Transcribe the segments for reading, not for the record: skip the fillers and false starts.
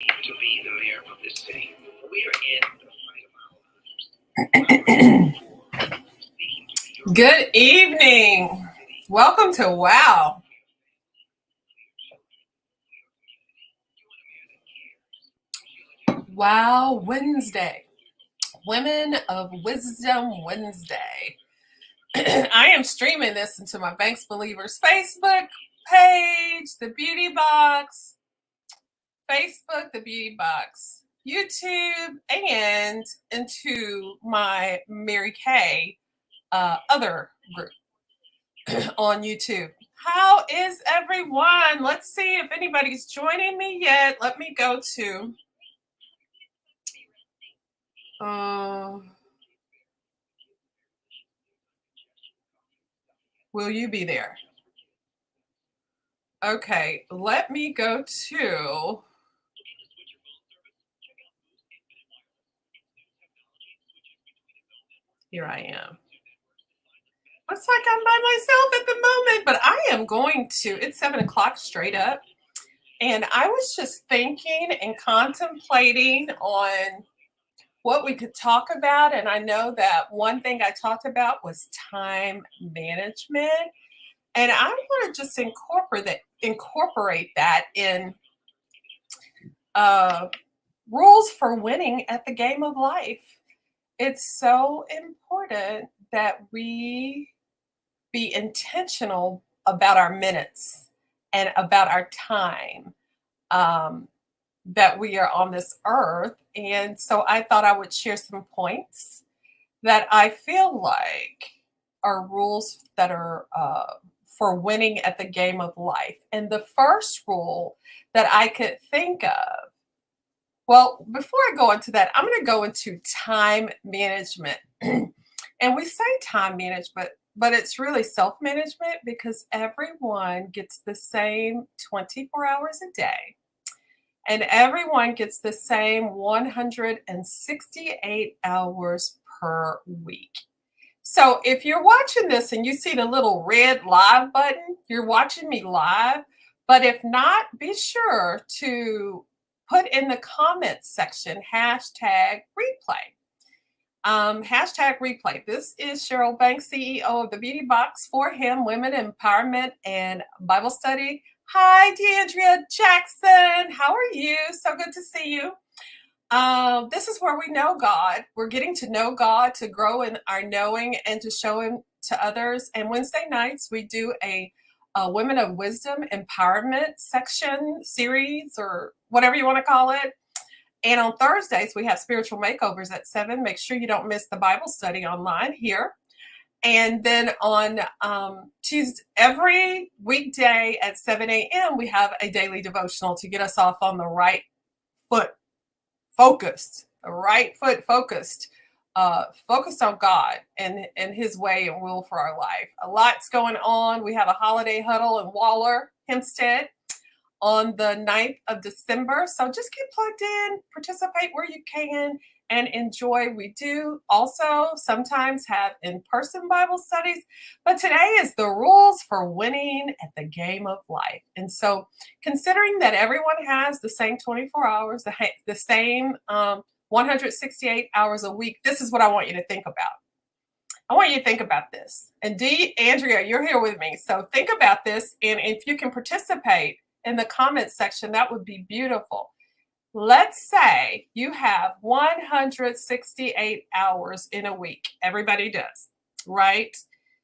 to be the mayor of this city. We are in the fight of our lives. Good evening. Welcome to Wow. Wow Wednesday. Women of Wisdom Wednesday. I am streaming this into my Banks Believers Facebook page, the Beauty Box, Facebook, the Beauty Box, YouTube, and into my Mary Kay other group on YouTube. How is everyone? Let's see if anybody's joining me yet. Let me go to will you be there? Okay, let me go to here I am. Looks like I'm by myself at the moment, but I am going to, it's 7 o'clock straight up. And I was just thinking and contemplating on what we could talk about. And I know that one thing I talked about was time management. And I want to just incorporate that in rules for winning at the game of life. It's so important that we be intentional about our minutes and about our time that we are on this earth. And so I thought I would share some points that I feel like are rules that are for winning at the game of life. And the first rule that I could think of, well, before I go into that, I'm going to go into time management. And we say time management, but it's really self-management because everyone gets the same 24 hours a day. And everyone gets the same 168 hours per week. So if you're watching this and you see the little red live button, you're watching me live. But if not, be sure to put in the comments section hashtag replay. Hashtag replay. This is Cheryl Banks, CEO of the Beauty Box for Him, Women Empowerment and Bible Study. Hi, Deandria Jackson. How are you? So good to see you. This is where we know God. We're getting to know God, to grow in our knowing and to show Him to others. And Wednesday nights, we do a Women of Wisdom Empowerment section series or whatever you want to call it. And on Thursdays, we have spiritual makeovers at 7. Make sure you don't miss the Bible study online here. And then on Tuesday, every weekday at 7 a.m., we have a daily devotional to get us off on the right foot focused, focused on God and His way and will for our life. A lot's going on. We have a holiday huddle in Waller, Hempstead, on the 9th of December. So just get plugged in, participate where you can, and enjoy. We do also sometimes have in-person Bible studies, but today is the rules for winning at the game of life. And so considering that everyone has the same 24 hours, the same 168 hours a week, this is what I want you to think about. I want you to think about this. And Andrea, you're here with me. So think about this. And if you can participate in the comments section, that would be beautiful. Let's say you have 168 hours in a week. Everybody does, right?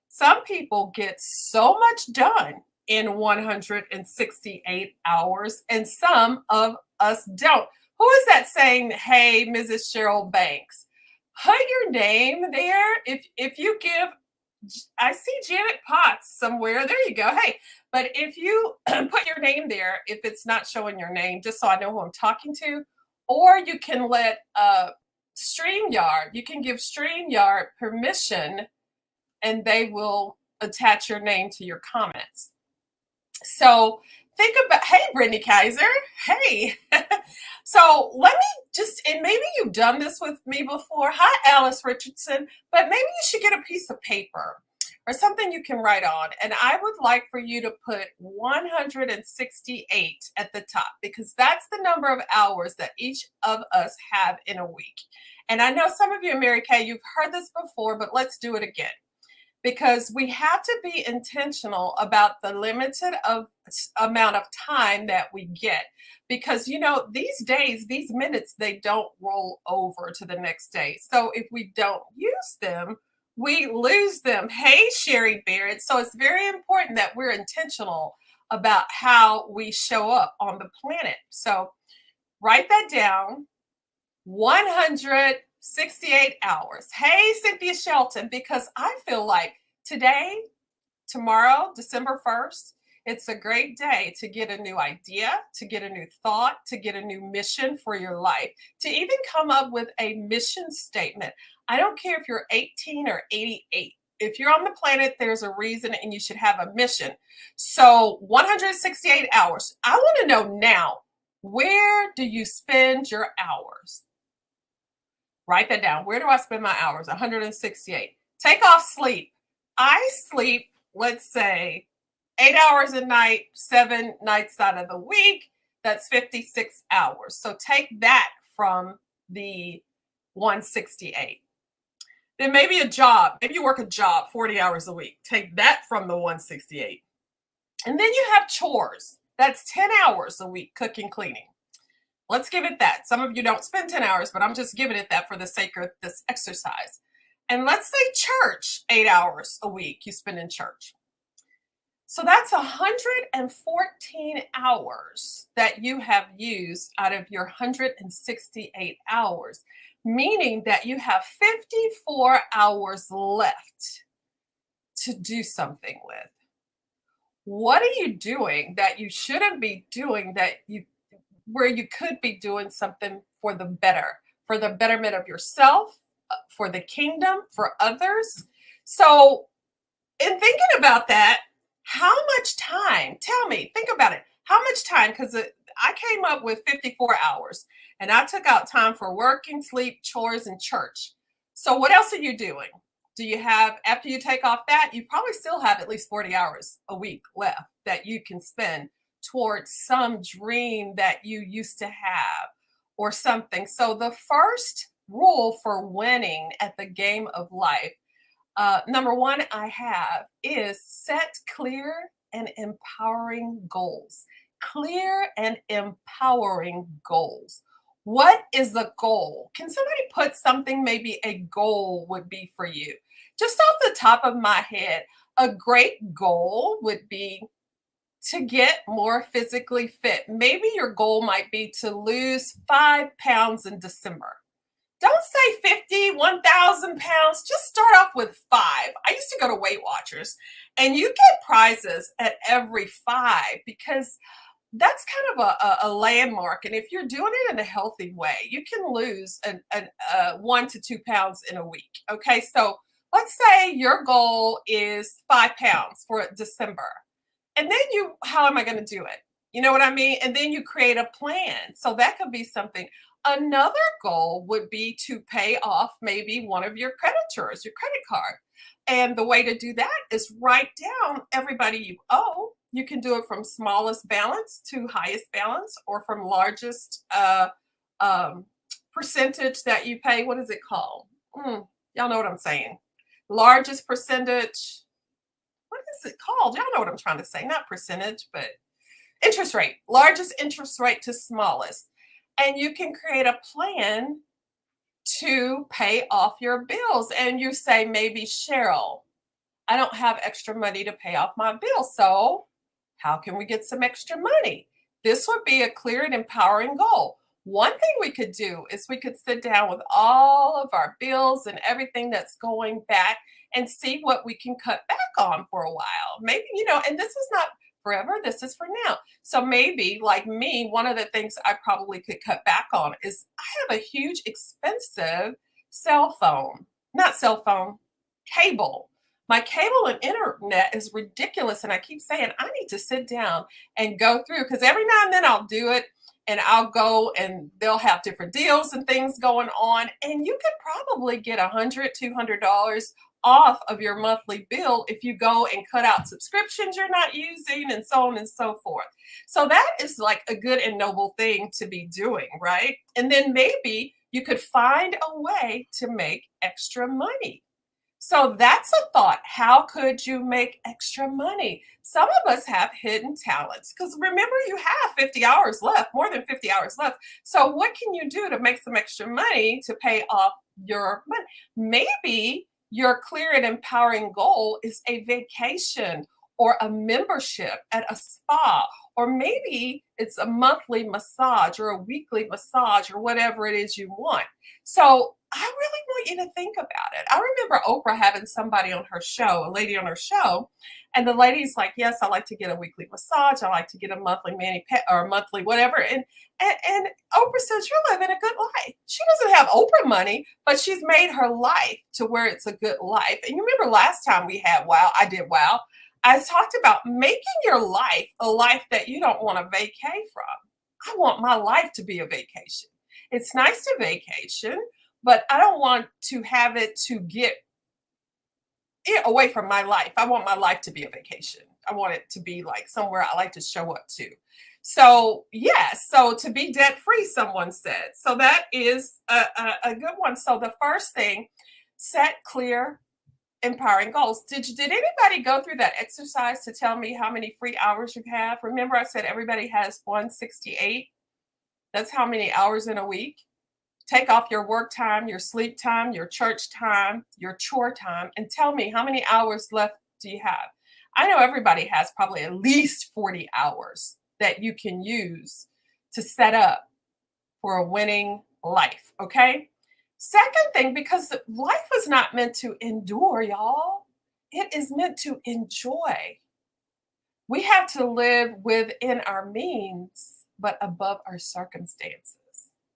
Some people get so much done in 168 hours, and some of us don't. Who is that saying, hey, Mrs. Cheryl Banks? Put your name there. If you give, I see Janet Potts somewhere. There you go. Hey, but if you put your name there, if it's not showing your name, just so I know who I'm talking to, or you can let StreamYard, you can give StreamYard permission and they will attach your name to your comments. So think about, hey, Brittany Kaiser, hey. So let me just, and maybe you've done this with me before. Hi, Alice Richardson, but maybe you should get a piece of paper or something you can write on. And I would like for you to put 168 at the top because that's the number of hours that each of us have in a week. And I know some of you in Mary Kay, you've heard this before, but let's do it again because we have to be intentional about the limited amount of time that we get because these days, these minutes, they don't roll over to the next day. So if we don't use them, we lose them. Hey, Sherry Barrett. So it's very important that we're intentional about how we show up on the planet. So write that down. 168 hours. Hey, Cynthia Shelton, because I feel like today, tomorrow, December 1st, it's a great day to get a new idea, to get a new thought, to get a new mission for your life, to even come up with a mission statement. I don't care if you're 18 or 88. If you're on the planet, there's a reason and you should have a mission. So 168 hours. I want to know now, where do you spend your hours? Write that down. Where do I spend my hours? 168. Take off sleep. I sleep, let's say, 8 hours a night, 7 nights out of the week. That's 56 hours. So take that from the 168. Then maybe a job. Maybe you work a job 40 hours a week. Take that from the 168. And then you have chores. That's 10 hours a week, cooking, cleaning. Let's give it that. Some of you don't spend 10 hours, but I'm just giving it that for the sake of this exercise. And let's say church, 8 hours a week you spend in church. So that's 114 hours that you have used out of your 168 hours, meaning that you have 54 hours left to do something with. What are you doing that you shouldn't be doing where you could be doing something for the betterment of yourself, for the kingdom, for others? So in thinking about that, how much time, tell me, think about it. How much time, because I came up with 54 hours and I took out time for working, sleep, chores, and church. So what else are you doing? Do you have, after you take off that, you probably still have at least 40 hours a week left that you can spend towards some dream that you used to have or something. So the first rule for winning at the game of life, number one I have is set clear and empowering goals. Clear and empowering goals. What is the goal? Can somebody put something maybe a goal would be for you? Just off the top of my head, a great goal would be to get more physically fit. Maybe your goal might be to lose 5 pounds in December. Don't say 50, 1,000 pounds. Just start off with 5. I used to go to Weight Watchers and you get prizes at every 5 because that's kind of a landmark. And if you're doing it in a healthy way, you can lose 1 to 2 pounds in a week. Okay, so let's say your goal is 5 pounds for December. And then how am I going to do it? You know what I mean? And then you create a plan. So that could be something. Another goal would be to pay off maybe one of your creditors, your credit card. And the way to do that is write down everybody you owe. You can do it from smallest balance to highest balance, or from largest percentage that you pay. What is it called? Y'all know what I'm saying. Largest percentage. What is it called? Y'all know what I'm trying to say. Not percentage, but interest rate. Largest interest rate to smallest. And you can create a plan to pay off your bills. And you say, maybe, Cheryl, I don't have extra money to pay off my bills. So how can we get some extra money? This would be a clear and empowering goal. One thing we could do is we could sit down with all of our bills and everything that's going back and see what we can cut back on for a while. Maybe, and this is not forever, this is for now. So maybe, like me, one of the things I probably could cut back on is I have a huge expensive cable. My cable and internet is ridiculous. And I keep saying, I need to sit down and go through, because every now and then I'll do it and I'll go and they'll have different deals and things going on. And you could probably get $100, $200 off of your monthly bill if you go and cut out subscriptions you're not using and so on and so forth. So that is like a good and noble thing to be doing, right? And then maybe you could find a way to make extra money. So that's a thought. How could you make extra money? Some of us have hidden talents because remember, you have 50 hours left, more than 50 hours left. So, what can you do to make some extra money to pay off your money? Maybe your clear and empowering goal is a vacation or a membership at a spa, or maybe it's a monthly massage or a weekly massage or whatever it is you want. So, I really want you to think about it. I remember Oprah having somebody on her show, a lady on her show, and the lady's like, "Yes, I like to get a weekly massage. I like to get a monthly mani pet or a monthly whatever." And Oprah says, "You're living a good life." She doesn't have Oprah money, but she's made her life to where it's a good life. And you remember last time we had Wow, I did Wow. I talked about making your life a life that you don't want to vacate from. I want my life to be a vacation. It's nice to vacation, but I don't want to have it to get it away from my life. I want my life to be a vacation. I want it to be like somewhere I like to show up to. So, yes, so to be debt free, someone said. So that is a good one. So the first thing, set clear, empowering goals. Did anybody go through that exercise to tell me how many free hours you have? Remember, I said everybody has 168. That's how many hours in a week. Take off your work time, your sleep time, your church time, your chore time, and tell me how many hours left do you have? I know everybody has probably at least 40 hours that you can use to set up for a winning life. Okay. Second thing, because life is not meant to endure, y'all, it is meant to enjoy. We have to live within our means, but above our circumstances,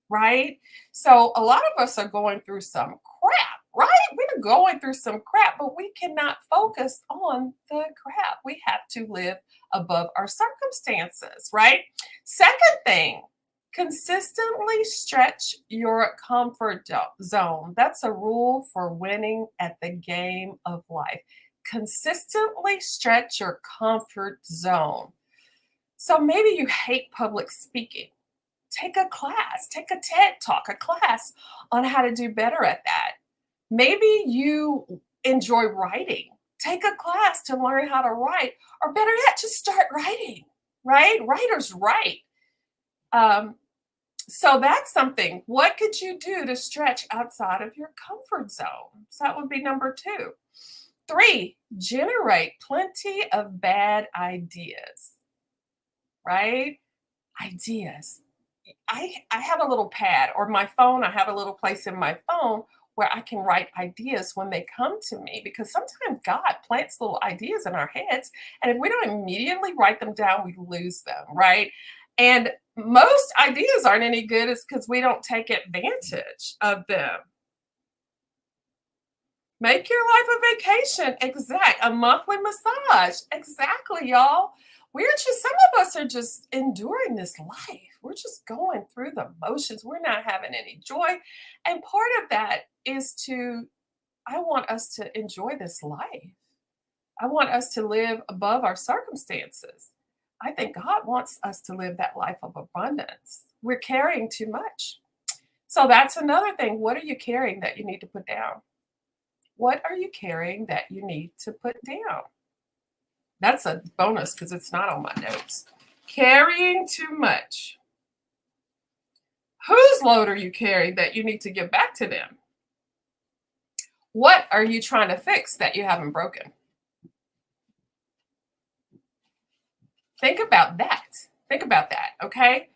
right? So a lot of us are going through some crap, right? We're going through some crap, but we cannot focus on the crap. We have to live above our circumstances, right? Second thing, consistently stretch your zone. That's a rule for winning at the game of life. Consistently stretch your comfort zone. So maybe you hate public speaking. Take a class, take a TED talk, a class on how to do better at that. Maybe you enjoy writing. Take a class to learn how to write, or better yet, just start writing, right? Writers write. Um, so that's something. What could you do to stretch outside of your comfort zone? So that would be number two. Three, generate plenty of bad ideas, right? Ideas. I have a little pad or my phone, I have a little place in my phone where I can write ideas when they come to me because sometimes God plants little ideas in our heads. And if we don't immediately write them down, we lose them, right? And most ideas aren't any good is because we don't take advantage of them. Make your life a vacation. Exact. A monthly massage. Exactly, y'all. We're just, some of us are just enduring this life. We're just going through the motions. We're not having any joy. And part of that is I want us to enjoy this life. I want us to live above our circumstances. I think God wants us to live that life of abundance. We're carrying too much. So that's another thing. What are you carrying that you need to put down? What are you carrying that you need to put down? That's a bonus because it's not on my notes. Carrying too much. Whose load are you carrying that you need to give back to them? What are you trying to fix that you haven't broken? Think about that. Think about that, okay?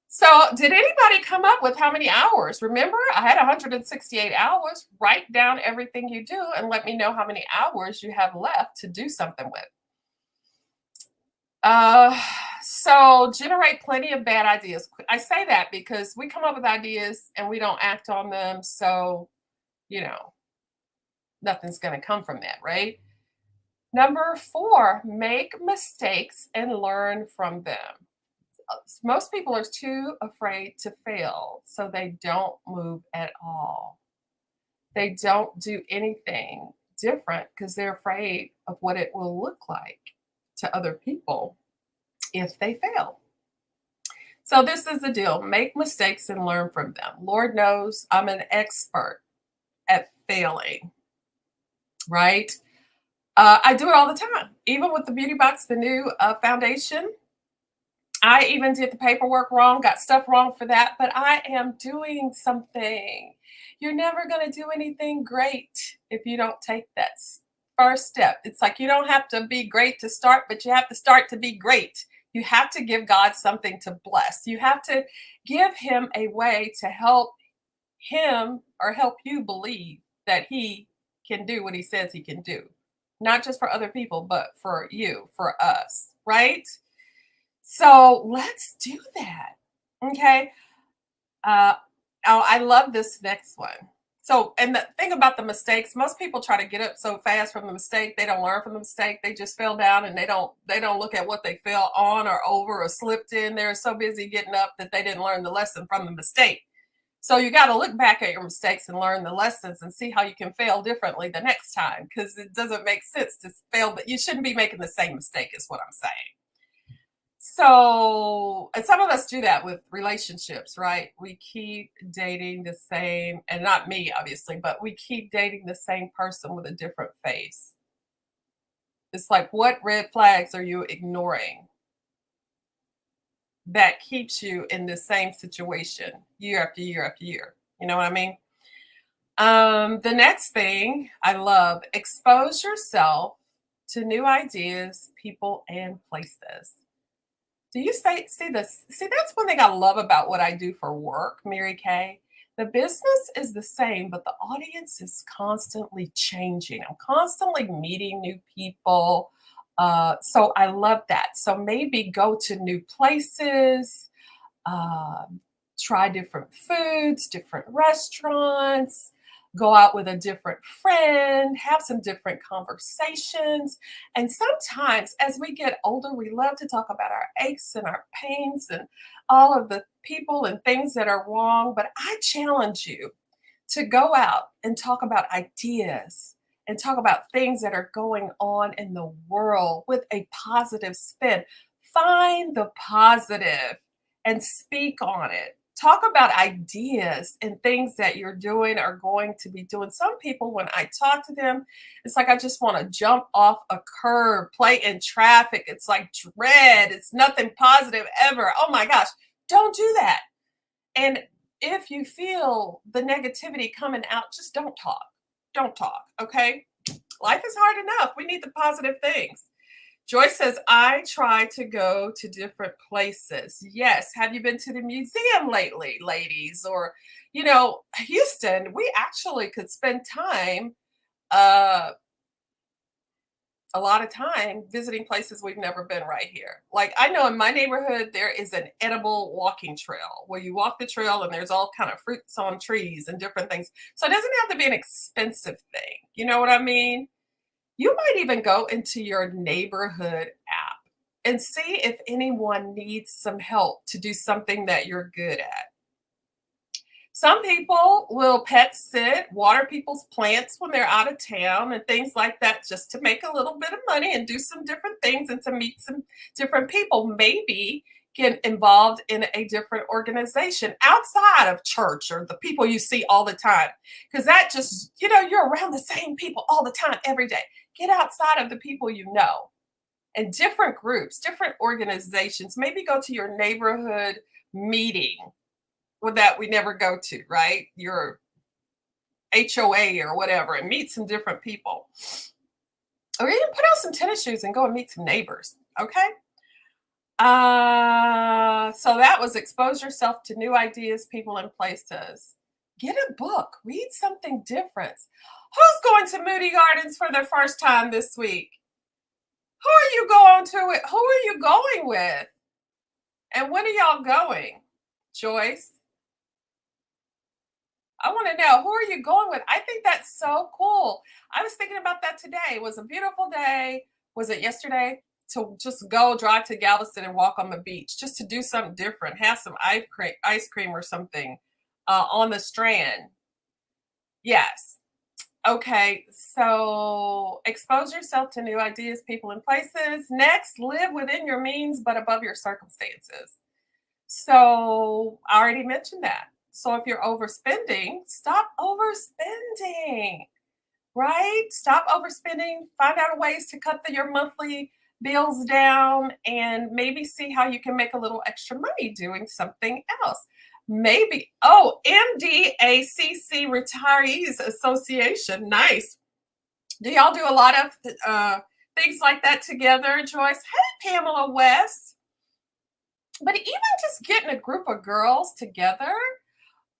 So, did anybody come up with how many hours? Remember, I had 168 hours. Write down everything you do and let me know how many hours you have left to do something with. So generate plenty of bad ideas. I say that because we come up with ideas and we don't act on them. So, nothing's going to come from that, right? Number 4, make mistakes and learn from them. Most people are too afraid to fail, so they don't move at all. They don't do anything different because they're afraid of what it will look like to other people if they fail. So this is the deal. Make mistakes and learn from them. Lord knows I'm an expert at failing, right? I do it all the time. Even with the Beauty Box, the new foundation, I even did the paperwork wrong, got stuff wrong for that, but I am doing something. You're never going to do anything great if you don't take that first step. It's like you don't have to be great to start, but you have to start to be great. You have to give God something to bless. You have to give him a way to help him or help you believe that he can do what he says he can do. Not just for other people, but for you, for us, right? So let's do that. Okay. Uh, oh, I love this next one. So, and the thing about the mistakes, most people try to get up so fast from the mistake, they don't learn from the mistake. They just fell down and they don't look at what they fell on or over or slipped in. They're so busy getting up that they didn't learn the lesson from the mistake. So you got to look back at your mistakes and learn the lessons and see how you can fail differently the next time because it doesn't make sense to fail, but you shouldn't be making the same mistake, is what I'm saying. So, and some of us do that with relationships, right? We keep dating the same, and not me, obviously, but we keep dating the same person with a different face. It's like, what red flags are you ignoring that keeps you in the same situation year after year after year? You know what I mean? The next thing I love, expose yourself to new ideas, people, and places. Do you see this? See, that's one thing I love about what I do for work, Mary Kay. The business is the same, but the audience is constantly changing. I'm constantly meeting new people. So I love that. So maybe go to new places, um, try different foods, different restaurants, go out with a different friend, have some different conversations. And sometimes as we get older, we love to talk about our aches and our pains and all of the people and things that are wrong. But I challenge you to go out and talk about ideas and talk about things that are going on in the world with a positive spin. Find the positive and speak on it. Talk about ideas and things that you're doing or going to be doing. Some people, when I talk to them, it's like I just want to jump off a curb, play in traffic. It's like dread. It's nothing positive ever. Oh my gosh, don't do that. And if you feel the negativity coming out, just don't talk. Don't talk. Okay. Life is hard enough. We need the positive things. Joyce says, I try to go to different places. Yes. Have you been to the museum lately, ladies? Or, Houston, we actually could spend time, uh, a lot of time visiting places we've never been right here. Like I know in my neighborhood there is an edible walking trail where you walk the trail and there's all kind of fruits on trees and different things. So it doesn't have to be an expensive thing. You know what I mean? You might even go into your neighborhood app and see if anyone needs some help to do something that you're good at. Some people will pet sit, water people's plants when they're out of town and things like that just to make a little bit of money and do some different things and to meet some different people. Maybe get involved in a different organization outside of church or the people you see all the time. Because that just, you're around the same people all the time, every day. Get outside of the people you know and different groups, different organizations. Maybe go to your neighborhood meeting that we never go to, right? Your HOA or whatever, and meet some different people. Or even put on some tennis shoes and go and meet some neighbors. Okay. So that was expose yourself to new ideas, people, and places. Get a book, read something different. Who's going to Moody Gardens for their first time this week? Who are you going to it? Who are you going with? And when are y'all going? Joyce? I want to know, who are you going with? I think that's so cool. I was thinking about that today. It was a beautiful day. Was it yesterday? To just go drive to Galveston and walk on the beach, just to do something different, have some ice cream or something on the Strand. Yes. Okay, so expose yourself to new ideas, people, and places. Next, live within your means but above your circumstances. So I already mentioned that. So if you're overspending, stop overspending, right? Stop overspending. Find out ways to cut your monthly bills down and maybe see how you can make a little extra money doing something else. Maybe, oh, MDACC Retirees Association. Nice. Do y'all do a lot of things like that together, Joyce? Hey, Pamela West. But even just getting a group of girls together,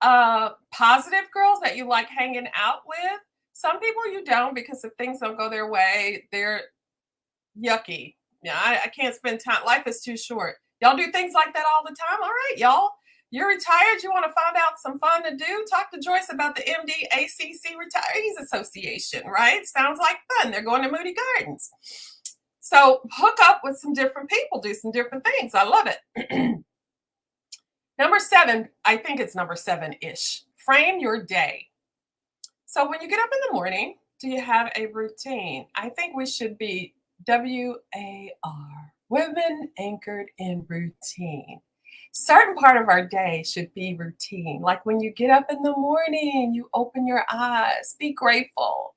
positive girls that you like hanging out with. Some people you don't because if things don't go their way, they're yucky. Yeah, I can't spend time. Life is too short. Y'all do things like that all the time. All right, y'all. You're retired. You want to find out some fun to do? Talk to Joyce about the MDACC Retirees Association, right? Sounds like fun. They're going to Moody Gardens. So hook up with some different people, do some different things. I love it. Number 7, I think it's number 7-ish. Frame your day. So when you get up in the morning, do you have a routine? I think we should be WAR, women anchored in routine. Certain part of our day should be routine. Like when you get up in the morning, you open your eyes, be grateful.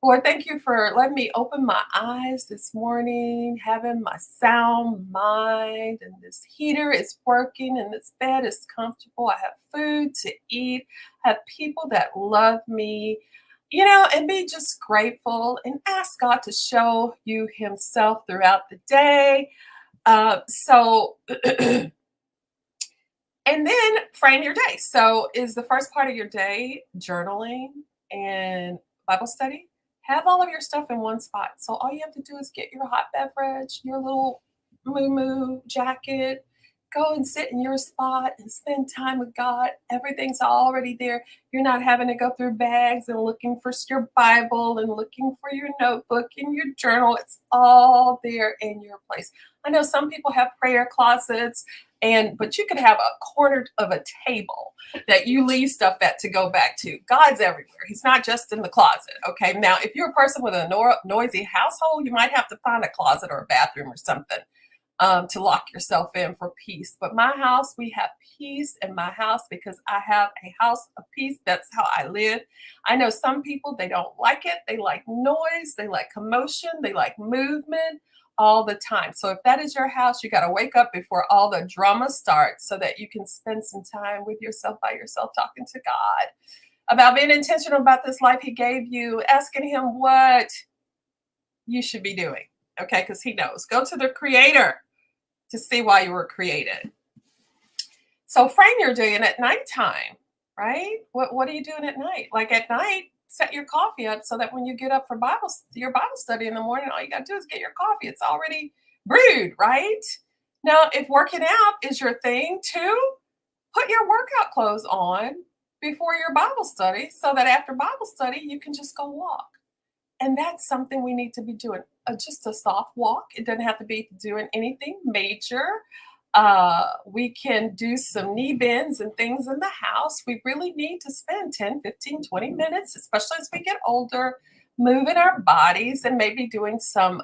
Lord, thank you for letting me open my eyes this morning, having my sound mind, and this heater is working, and this bed is comfortable. I have food to eat. I have people that love me, and be just grateful and ask God to show you Himself throughout the day. So, and then frame your day. So, is the first part of your day journaling and Bible study? Have all of your stuff in one spot. So all you have to do is get your hot beverage, your little moo jacket, go and sit in your spot and spend time with God. Everything's already there. You're not having to go through bags and looking for your Bible and looking for your notebook and your journal. It's all there in your place. I know some people have prayer closets, but you could have a corner of a table that you leave stuff at to go back to. God's everywhere. He's not just in the closet. Okay. Now, if you're a person with a noisy household, you might have to find a closet or a bathroom or something to lock yourself in for peace. But my house, we have peace in my house because I have a house of peace. That's how I live. I know some people, they don't like it. They like noise. They like commotion. They like movement all the time. So if that is your house, you got to wake up before all the drama starts so that you can spend some time with yourself, by yourself, talking to God about being intentional about this life He gave you, asking Him what you should be doing. Okay, because He knows. Go to the Creator to see why you were created. So frame your day, and at nighttime, right? What are you doing at night? Like at night, set your coffee up so that when you get up for your Bible study in the morning, all you got to do is get your coffee. It's already brewed, right? Now, if working out is your thing too, put your workout clothes on before your Bible study so that after Bible study, you can just go walk. And that's something we need to be doing. Just a soft walk. It doesn't have to be doing anything major. We can do some knee bends and things in the house. We really need to spend 10, 15, 20 minutes, especially as we get older, moving our bodies and maybe doing some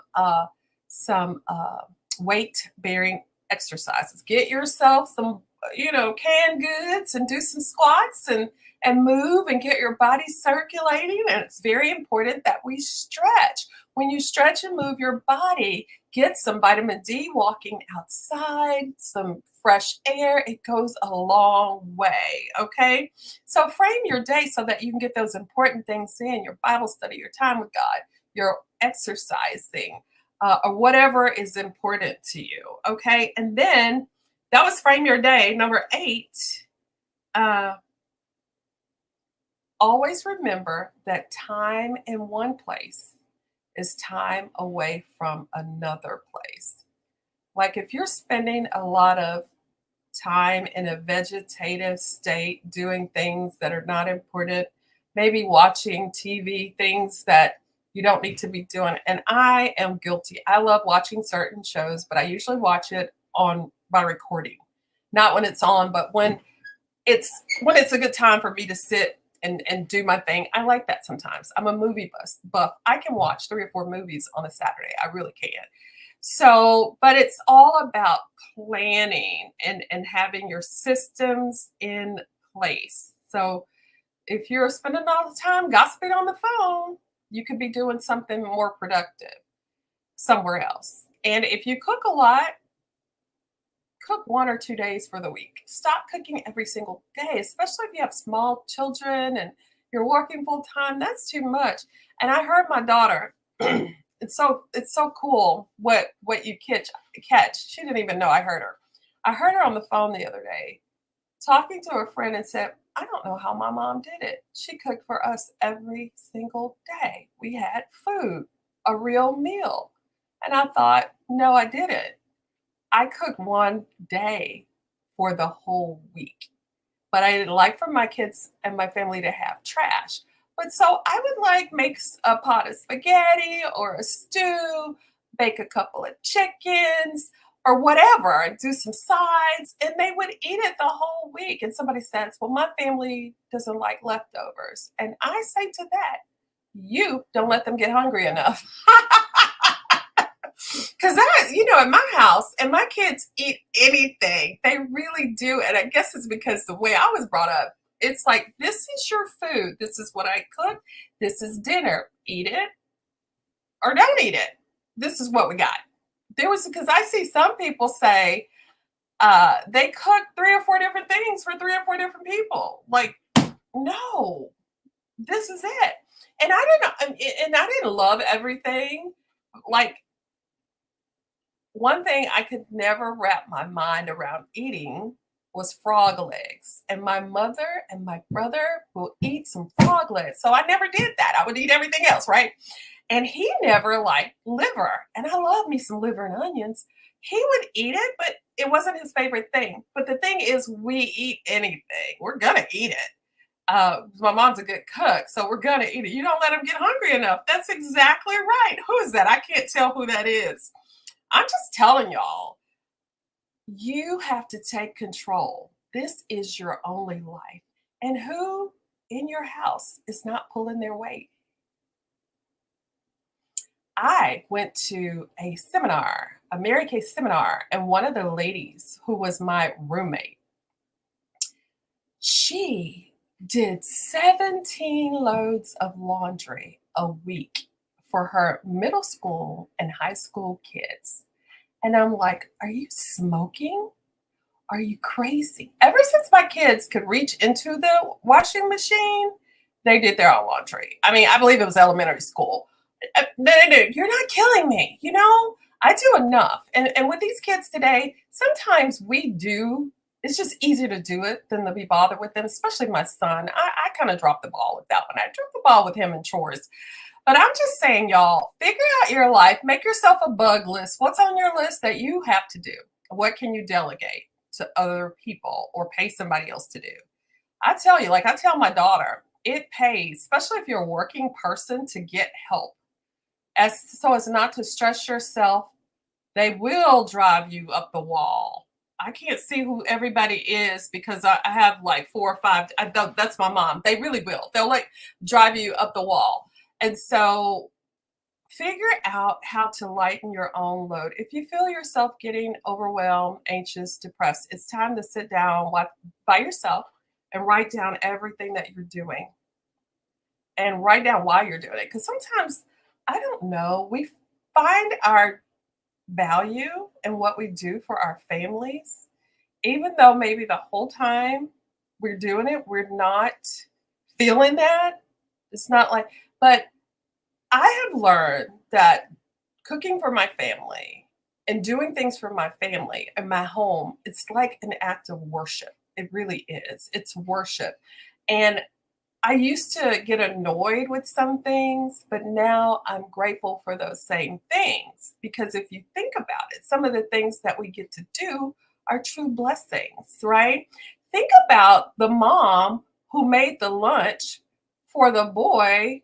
weight bearing exercises. Get yourself some, canned goods and do some squats and move and get your body circulating. And it's very important that we stretch. When you stretch and move your body, get some vitamin D walking outside, some fresh air. It goes a long way. Okay. So frame your day so that you can get those important things in your Bible study, your time with God, your exercising, or whatever is important to you. Okay. And then that was frame your day. Number 8, always remember that time in one place is time away from another place. Like if you're spending a lot of time in a vegetative state doing things that are not important, maybe watching TV, things that you don't need to be doing. And I am guilty. I love watching certain shows, but I usually watch it by recording. Not when it's on, but when it's a good time for me to sit and do my thing. I like that sometimes. I'm a movie buff. I can watch 3 or 4 movies on a Saturday. I really can. So, but it's all about planning and having your systems in place. So if you're spending all the time gossiping on the phone, you could be doing something more productive somewhere else. And if you cook a lot, cook 1 or 2 days for the week. Stop cooking every single day, especially if you have small children and you're working full time. That's too much. And I heard my daughter. It's so cool what you catch. She didn't even know I heard her. I heard her on the phone the other day talking to a friend and said, I don't know how my mom did it. She cooked for us every single day. We had food, a real meal. And I thought, no, I didn't. I cooked one day for the whole week. But I didn't like for my kids and my family to have trash. But so I would like make a pot of spaghetti or a stew, bake a couple of chickens or whatever, and do some sides, and they would eat it the whole week. And somebody says, well, my family doesn't like leftovers. And I say to that, you don't let them get hungry enough. Because in my house, and my kids eat anything. They really do. And I guess it's because the way I was brought up, it's like, this is your food. This is what I cook. This is dinner. Eat it or don't eat it. This is what we got. Because I see some people say they cook 3 or 4 different things for 3 or 4 different people. Like, no, this is it. And I didn't love everything. Like, one thing I could never wrap my mind around eating was frog legs. And my mother and my brother will eat some frog legs. So I never did that. I would eat everything else, right? And he never liked liver. And I love me some liver and onions. He would eat it, but it wasn't his favorite thing. But the thing is, we eat anything. We're going to eat it. My mom's a good cook, so we're going to eat it. You don't let him get hungry enough. That's exactly right. Who is that? I can't tell who that is. I'm just telling y'all, you have to take control. This is your only life. And who in your house is not pulling their weight? I went to a seminar, a Mary Kay seminar, and one of the ladies who was my roommate, she did 17 loads of laundry a week for her middle school and high school kids. And I'm like, are you smoking? Are you crazy? Ever since my kids could reach into the washing machine, they did their own laundry. I mean, I believe it was elementary school. No, you're not killing me. I do enough. And with these kids today, sometimes we do. It's just easier to do it than to be bothered with them, especially my son. I kind of dropped the ball with that one. I dropped the ball with him in chores. But I'm just saying, y'all, figure out your life. Make yourself a bug list. What's on your list that you have to do? What can you delegate to other people or pay somebody else to do? I tell you, like I tell my daughter, it pays, especially if you're a working person, to get help. So as not to stress yourself. They will drive you up the wall. I can't see who everybody is because I have like 4 or 5. That's my mom. They really will. They'll like drive you up the wall. And so figure out how to lighten your own load. If you feel yourself getting overwhelmed, anxious, depressed, it's time to sit down by yourself and write down everything that you're doing and write down why you're doing it. Because sometimes, I don't know, we find our value in what we do for our families, even though maybe the whole time we're doing it, we're not feeling that. It's not like, but I have learned that cooking for my family and doing things for my family and my home, it's like an act of worship. It really is. It's worship. And I used to get annoyed with some things, but now I'm grateful for those same things because if you think about it, some of the things that we get to do are true blessings, right? Think about the mom who made the lunch for the boy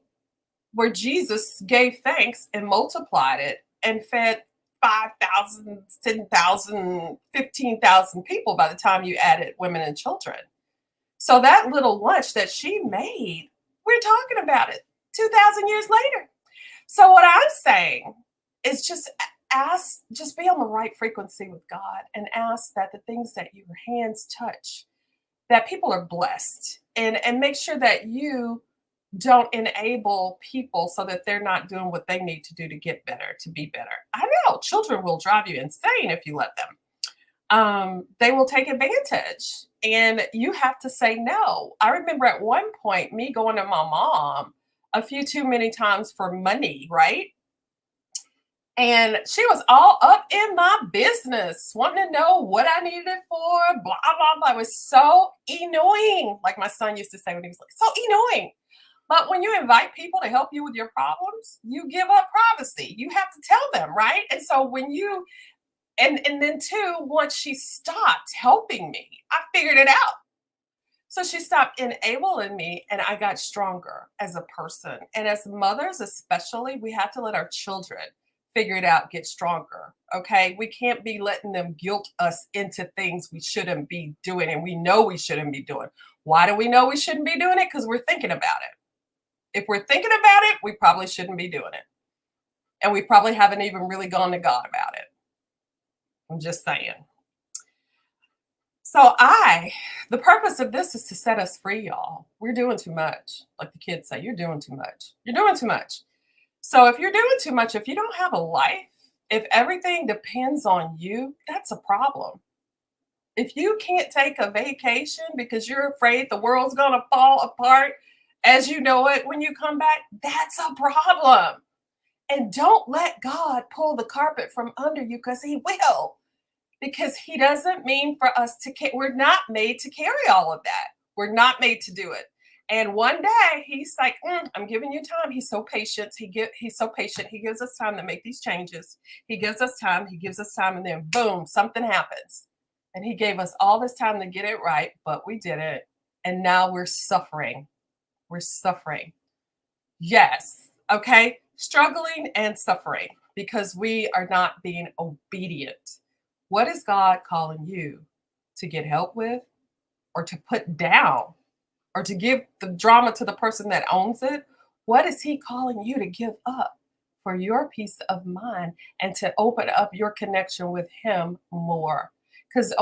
where Jesus gave thanks and multiplied it and fed 5,000, 10,000, 15,000 people by the time you added women and children. So that little lunch that she made, we're talking about it 2,000 years later. So what I'm saying is just ask, just be on the right frequency with God and ask that the things that your hands touch, that people are blessed, and make sure that you don't enable people so that they're not doing what they need to do to get better, to be better. I know children will drive you insane if you let them. They will take advantage and you have to say no. I remember at one point me going to my mom a few too many times for money, right? And she was all up in my business, wanting to know what I needed it for, blah, blah, blah. It was so annoying. Like my son used to say when he was like, so annoying. But when you invite people to help you with your problems, you give up privacy. You have to tell them, right? And so when you and then too, once she stopped helping me, I figured it out. So she stopped enabling me and I got stronger as a person. And as mothers, especially, we have to let our children figure it out, get stronger. Okay. We can't be letting them guilt us into things we shouldn't be doing. And we know we shouldn't be doing. Why do we know we shouldn't be doing it? Because we're thinking about it. If we're thinking about it, we probably shouldn't be doing it. And we probably haven't even really gone to God about it. I'm just saying. So the purpose of this is to set us free, y'all. We're doing too much. Like the kids say, you're doing too much. You're doing too much. So if you're doing too much, if you don't have a life, if everything depends on you, that's a problem. If you can't take a vacation because you're afraid the world's going to fall apart as you know it when you come back, that's a problem. And don't let God pull the carpet from under you because he will. Because he doesn't mean for us to, we're not made to carry all of that. We're not made to do it. And one day he's like, I'm giving you time. He's so patient. He's so patient. He gives us time to make these changes. He gives us time. He gives us time. And then boom, something happens. And he gave us all this time to get it right, but we didn't. And now we're suffering. We're suffering. Yes. Okay. Struggling and suffering because we are not being obedient. What is God calling you to get help with or to put down or to give the drama to the person that owns it? What is he calling you to give up for your peace of mind and to open up your connection with him more? Because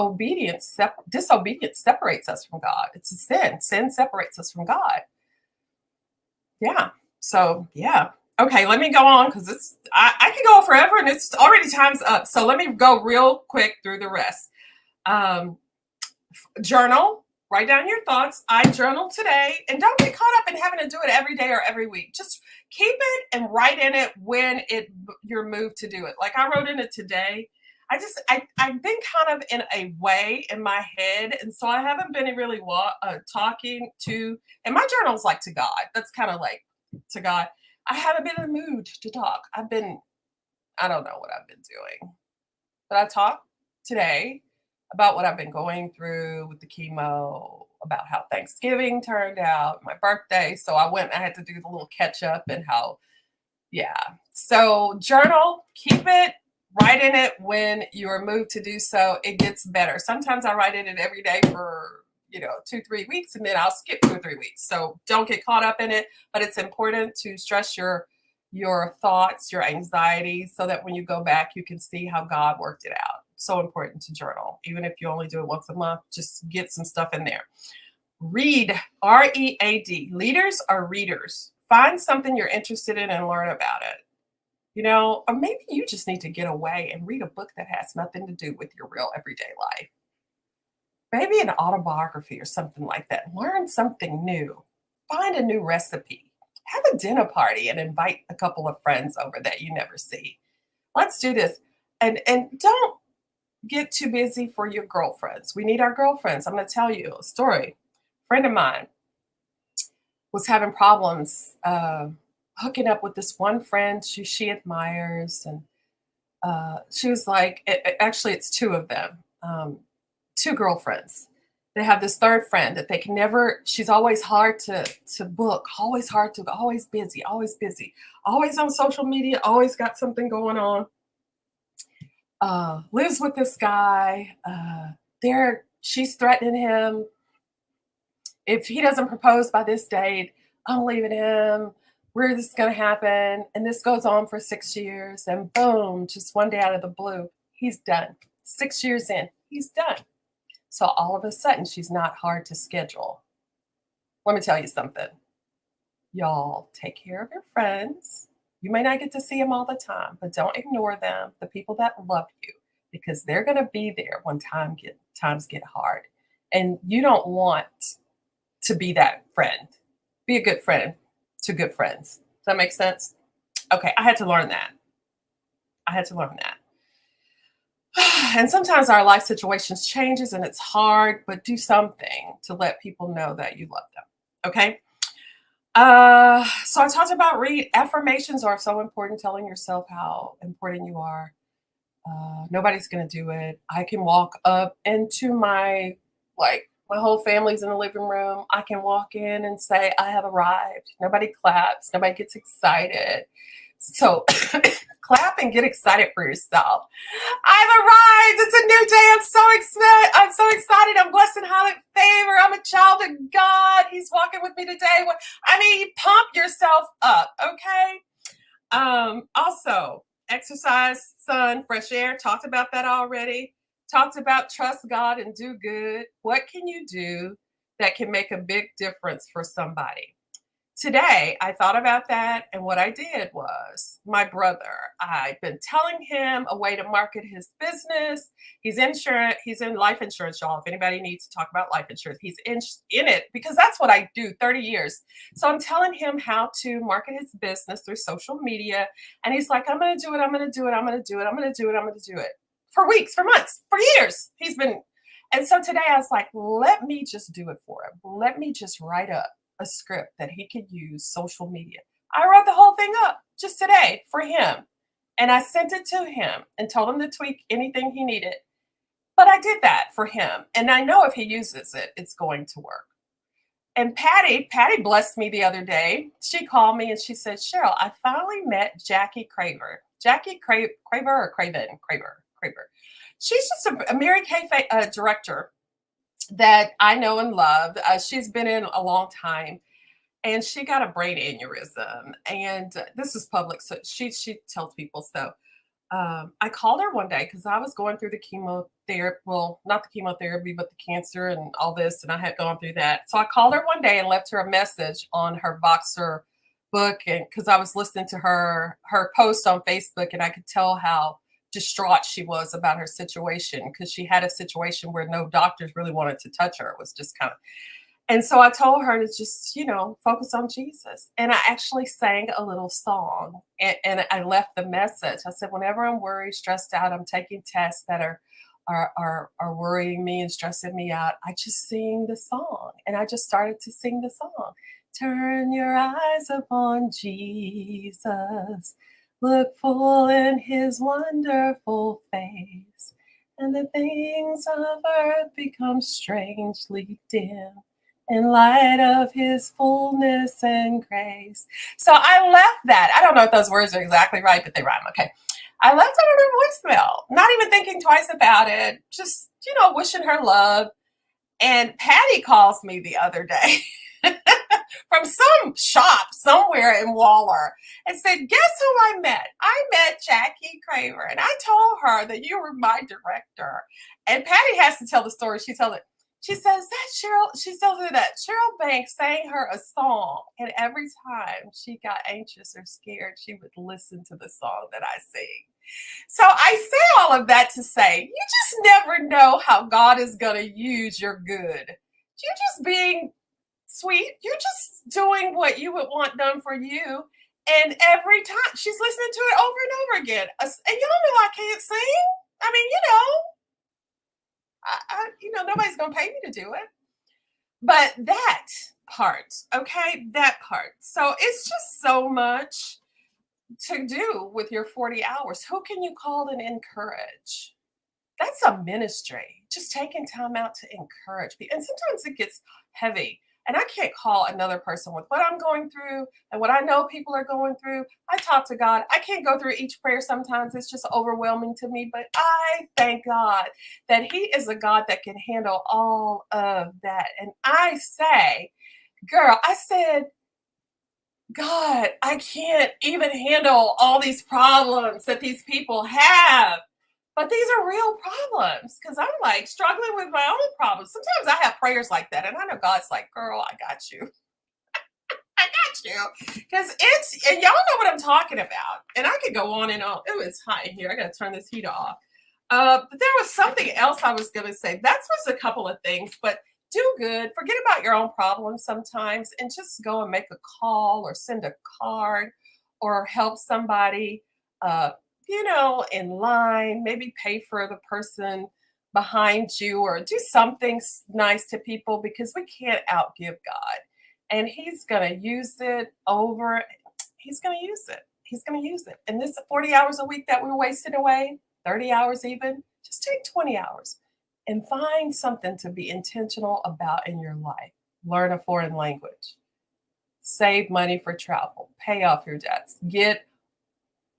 disobedience separates us from God. It's a sin. Sin separates us from God. Yeah. So, yeah. Okay, let me go on because I can go forever and it's already time's up. So let me go real quick through the rest. Journal, write down your thoughts. I journal today, and don't get caught up in having to do it every day or every week. Just keep it and write in it when you're moved to do it. Like I wrote in it today. I've been kind of in a way in my head, and so I haven't been really talking to. And my journal's like to God. That's kind of like to God. I haven't been in the mood to talk. I don't know what I've been doing, but I talked today about what I've been going through with the chemo, about how Thanksgiving turned out, my birthday. So I had to do the little catch up and how, yeah. So journal, keep it, write in it when you are moved to do so. It gets better. Sometimes I write in it every day for 2-3 weeks, and then I'll skip 2 or 3 weeks. So don't get caught up in it, but it's important to stress your thoughts, your anxiety, so that when you go back, you can see how God worked it out. So important to journal. Even if you only do it once a month, just get some stuff in there. Read, READ. Leaders are readers. Find something you're interested in and learn about it. Or maybe you just need to get away and read a book that has nothing to do with your real everyday life. Maybe an autobiography or something like that. Learn something new. Find a new recipe. Have a dinner party and invite a couple of friends over that you never see. Let's do this. And don't get too busy for your girlfriends. We need our girlfriends. I'm going to tell you a story. A friend of mine was having problems hooking up with this one friend she admires. And she was like, actually, it's two of them. 2 girlfriends. They have this third friend that they can never, she's always hard to book, always busy, always on social media, always got something going on. Lives with this guy. She's threatening him. If he doesn't propose by this date, I'm leaving him. Where this is going to happen? And this goes on for 6 years. And boom, just one day out of the blue, he's done. 6 years in, he's done. So all of a sudden, she's not hard to schedule. Let me tell you something. Y'all take care of your friends. You may not get to see them all the time, but don't ignore them, the people that love you, because they're going to be there when times get hard. And you don't want to be that friend. Be a good friend to good friends. Does that make sense? Okay, I had to learn that. I had to learn that. And sometimes our life situations changes and it's hard, but do something to let people know that you love them. Okay? So I talked about read affirmations are so important, telling yourself how important you are. Nobody's gonna do it. I can walk up into my whole family's in the living room. I can walk in and say, I have arrived. Nobody claps, nobody gets excited. So clap and get excited for yourself. I've arrived. It's a new day. I'm so excited. I'm blessed and highly favored. I'm a child of God. He's walking with me today. I mean, pump yourself up, okay? Also, exercise, sun, fresh air. Talked about that already. Talked about trust God and do good. What can you do that can make a big difference for somebody? Today, I thought about that, and what I did was my brother. I've been telling him a way to market his business. He's insurance. He's in life insurance, y'all. If anybody needs to talk about life insurance, he's in it because that's what I do. 30 years. So I'm telling him how to market his business through social media, and he's like, "I'm going to do it. I'm going to do it. I'm going to do it. I'm going to do it. I'm going to do it." For weeks, for months, for years, he's been. And so today, I was like, "Let me just do it for him. Let me just write up a script that he could use social media." I wrote the whole thing up just today for him. And I sent it to him and told him to tweak anything he needed. But I did that for him. And I know if he uses it, it's going to work. And Patty blessed me the other day. She called me and she said, Cheryl, I finally met Jackie Craver. Craver or Craven? Craver. She's just a Mary Kay director that I know and love. She's been in a long time, and she got a brain aneurysm. And this is public, so she tells people. So I called her one day because I was going through the chemotherapy. Well, not the chemotherapy, but the cancer and all this, and I had gone through that. So I called her one day and left her a message on her Voxer book, and because I was listening to her post on Facebook, and I could tell how distraught she was about her situation because she had a situation where no doctors really wanted to touch her. It was just kind of, and so I told her to just, focus on Jesus. And I actually sang a little song, and I left the message. I said, whenever I'm worried, stressed out, I'm taking tests that are worrying me and stressing me out, I just sing the song. And I just started to sing the song. Turn your eyes upon Jesus. Look full in his wonderful face, and the things of earth become strangely dim in light of his fullness and grace. So I left that. I don't know if those words are exactly right, but they rhyme. Okay. I left it on her voicemail, not even thinking twice about it, just, wishing her love. And Patty calls me the other day from some shop somewhere in Waller and said, guess who I met? I met Jackie Craver. And I told her that you were my director. And Patty has to tell the story. She tells it. She says that she tells her that Cheryl Banks sang her a song. And every time she got anxious or scared, she would listen to the song that I sing. So I say all of that to say, you just never know how God is going to use your good. You're just being sweet. You're just doing what you would want done for you. And every time she's listening to it over and over again. And y'all know I can't sing. I mean, nobody's going to pay me to do it. But that part, okay, that part. So it's just so much to do with your 40 hours. Who can you call and encourage? That's a ministry. Just taking time out to encourage people. And sometimes it gets heavy. And I can't call another person with what I'm going through and what I know people are going through. I talk to God. I can't go through each prayer sometimes. It's just overwhelming to me. But I thank God that He is a God that can handle all of that. And I say, girl, I said, God, I can't even handle all these problems that these people have. But these are real problems because I'm like struggling with my own problems. Sometimes I have prayers like that, and I know God's like, girl, I got you. I got you. Because and y'all know what I'm talking about. And I could go on and on. Oh, it's hot in here. I got to turn this heat off. But there was something else I was going to say. That was a couple of things, but do good. Forget about your own problems sometimes and just go and make a call or send a card or help somebody, in line, maybe pay for the person behind you or do something nice to people because we can't outgive God. And He's going to use it over. He's going to use it. He's going to use it. And this 40 hours a week that we're wasting away, 30 hours even, just take 20 hours and find something to be intentional about in your life. Learn a foreign language, save money for travel, pay off your debts, get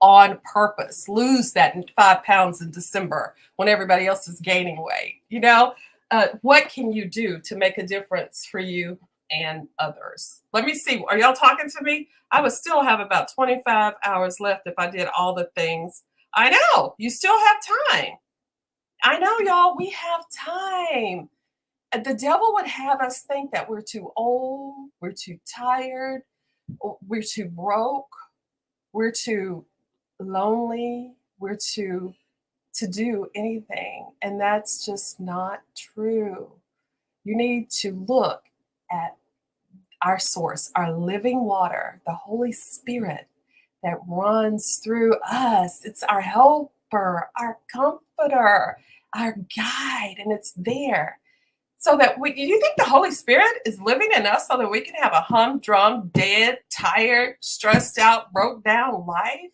on purpose, lose that 5 pounds in December when everybody else is gaining weight. What can you do to make a difference for you and others? Let me see. Are y'all talking to me? I would still have about 25 hours left if I did all the things. I know you still have time. I know, y'all, we have time. The devil would have us think that we're too old, we're too tired, we're too broke, we're too lonely, we're too to do anything. And that's just not true. You need to look at our source, our living water, the Holy Spirit that runs through us. It's our helper, our comforter, our guide, and it's there. So that you think the Holy Spirit is living in us so that we can have a humdrum, dead, tired, stressed out, broke down life?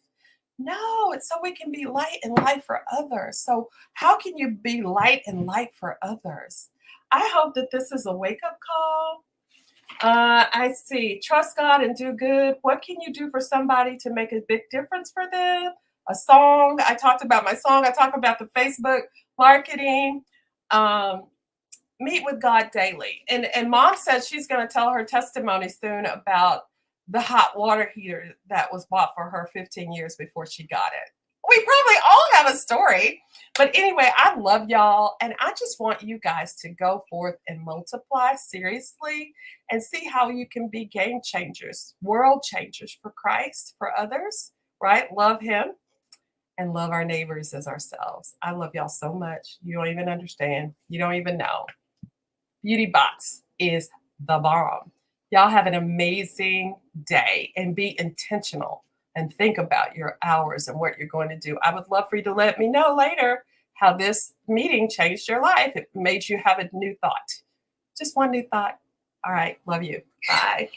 No, it's so we can be light and light for others. So how can you be light and light for others? I hope that this is a wake-up call. I see. Trust God and do good. What can you do for somebody to make a big difference for them? A song. I talked about my song. I talked about the Facebook marketing. Meet with God daily. And Mom said she's going to tell her testimony soon about the hot water heater that was bought for her 15 years before she got it. We probably all have a story. But anyway, I love y'all. And I just want you guys to go forth and multiply seriously and see how you can be game changers, world changers for Christ, for others, right? Love Him and love our neighbors as ourselves. I love y'all so much. You don't even understand. You don't even know. Beauty Box is the bomb. Y'all have an amazing day and be intentional and think about your hours and what you're going to do. I would love for you to let me know later how this meeting changed your life. It made you have a new thought. Just one new thought. All right. Love you. Bye.